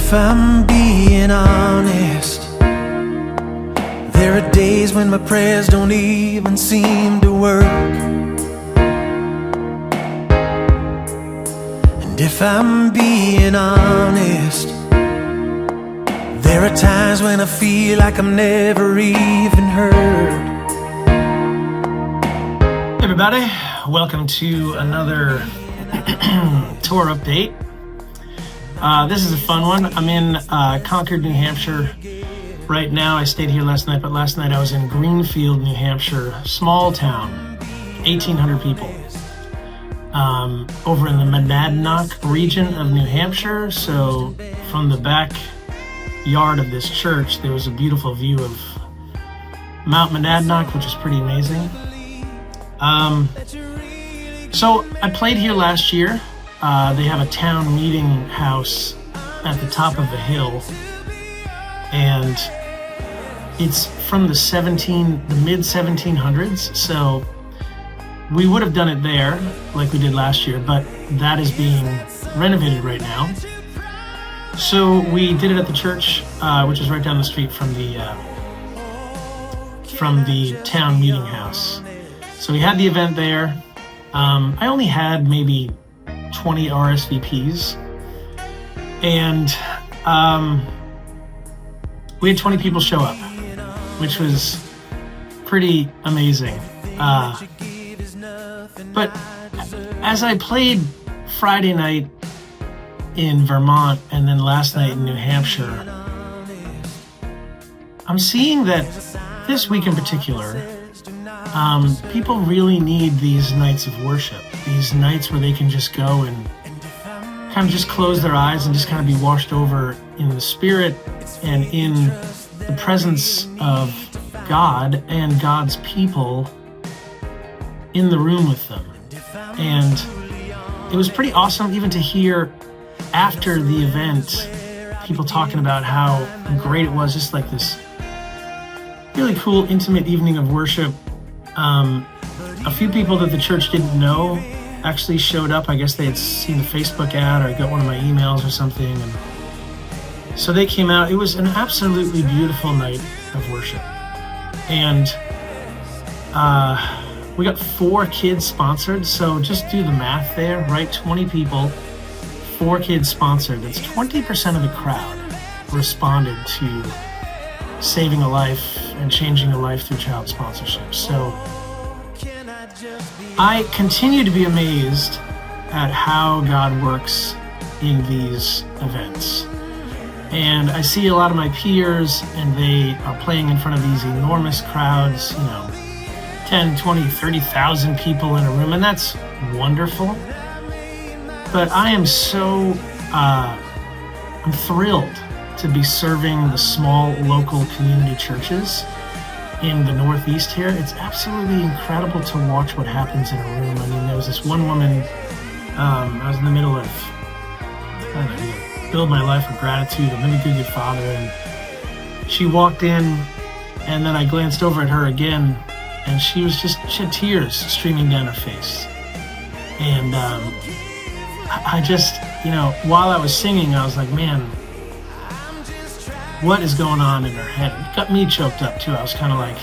If I'm being honest, there are days when my prayers don't even seem to work. And if I'm being honest, there are times when I feel like I'm never even heard. Hey everybody, welcome to another tour update. This is a fun one. I'm in Concord, New Hampshire right now. I stayed here last night, but last night I was in Greenfield, New Hampshire, small town, 1,800 people, over in the Monadnock region of New Hampshire. So from the back yard of this church, there was a beautiful view of Mount Monadnock, which is pretty amazing. So I played here last year. They have a town meeting house at the top of the hill, and it's from the mid 1700s. So we would have done it there like we did last year, but that is being renovated right now. So we did it at the church, which is right down the street from the town meeting house. So we had the event there. I only had maybe 20 RSVPs, and we had 20 people show up, which was pretty amazing. But as I played Friday night in Vermont and then last night in New Hampshire, I'm seeing that this week in particular, people really need these nights of worship, these nights where they can just go and kind of just close their eyes and just kind of be washed over in the Spirit and in the presence of God and God's people in the room with them. And it was pretty awesome even to hear after the event people talking about how great it was, just like this really cool, intimate evening of worship. A few people that the church didn't know actually showed up. I guess they had seen the Facebook ad or got one of my emails or something, and so they came out. It was an absolutely beautiful night of worship, and we got 4 kids sponsored. So just do the math there, right? 20 people, 4 kids sponsored. That's 20% of the crowd responded to saving a life and changing a life through child sponsorship. So I continue to be amazed at how God works in these events. And I see a lot of my peers, and they are playing in front of these enormous crowds, 10, 20, 30,000 people in a room, and that's wonderful. But I am so, I'm thrilled to be serving the small local community churches in the Northeast here. It's absolutely incredible to watch what happens in a room. I mean, there was this one woman, I was in the middle of build my life of gratitude, I'm a good father, and she walked in, and then I glanced over at her again, and she had tears streaming down her face. And I just, while I was singing, I was like, man, what is going on in her head? It got me choked up too. I was kind of like,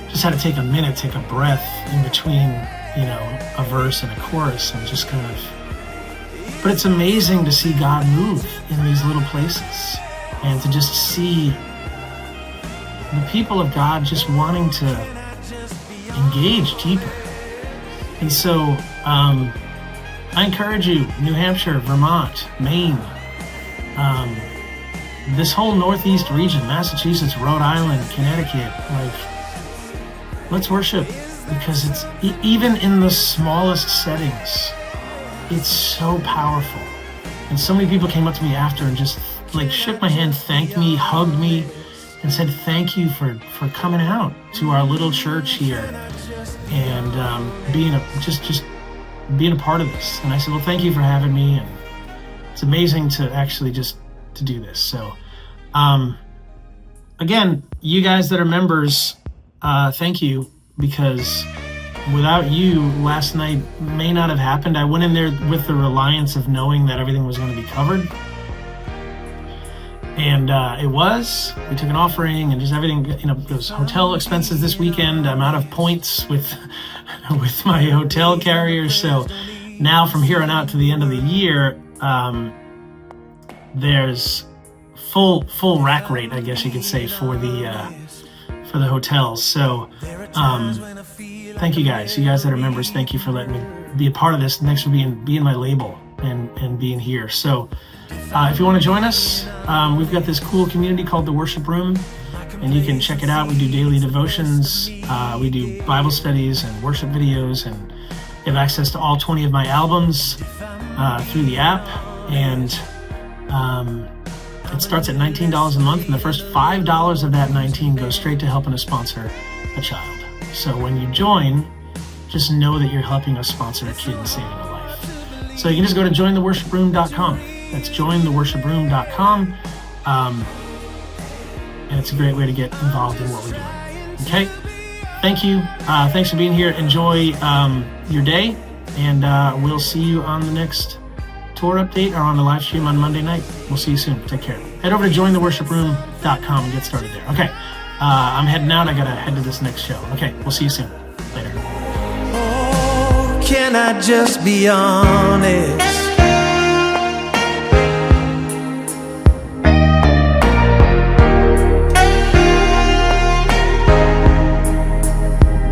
just had to take a minute, take a breath in between, a verse and a chorus, and just kind of, but it's amazing to see God move in these little places, and to just see the people of God just wanting to engage deeper. And so, I encourage you, New Hampshire, Vermont, Maine, this whole Northeast region, Massachusetts, Rhode Island, Connecticut, let's worship, because it's even in the smallest settings, it's so powerful. And so many people came up to me after and just shook my hand, thanked me, hugged me, and said thank you for coming out to our little church here and being a part of this. And I said, well, thank you for having me, and it's amazing to actually just to do this. So again, you guys that are members, thank you, because without you, last night may not have happened. I went in there with the reliance of knowing that everything was going to be covered, And we took an offering and just everything, those hotel expenses this weekend. I'm out of points with my hotel carrier. So now from here on out to the end of the year, there's full rack rate, I guess you could say, for the hotels. So thank you guys. You guys that are members, thank you for letting me be a part of this. Thanks for being my label and being here. So if you want to join us, we've got this cool community called the Worship Room, and you can check it out. We do daily devotions, we do Bible studies and worship videos, and you have access to all 20 of my albums through the app. And it starts at $19 a month, and the first $5 of that $19 goes straight to helping us sponsor a child. So when you join, just know that you're helping us sponsor a kid and saving a life. So you can just go to jointheworshiproom.com. That's jointheworshiproom.com. And it's a great way to get involved in what we're doing. Okay? Thank you. Thanks for being here. Enjoy your day, and we'll see you on the next tour update or on the live stream on Monday night. We'll see you soon. Take care. Head over to jointheworshiproom.com and get started there. Okay. I'm heading out. I got to head to this next show. Okay. We'll see you soon. Later. Oh, can I just be honest?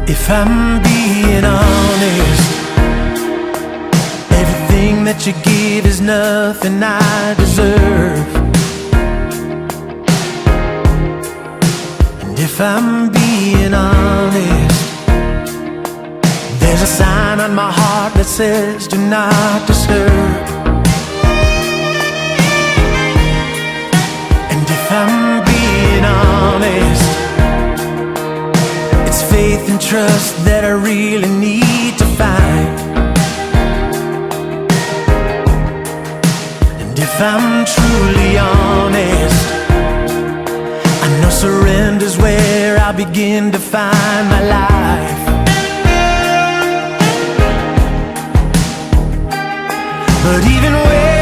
If I'm being honest, everything that you give is nothing I deserve. And if I'm being honest, there's a sign on my heart that says do not disturb. And if I'm being honest, it's faith and trust that I really need to find. And if I'm truly honest, I know surrender's where I begin to find my life. But even when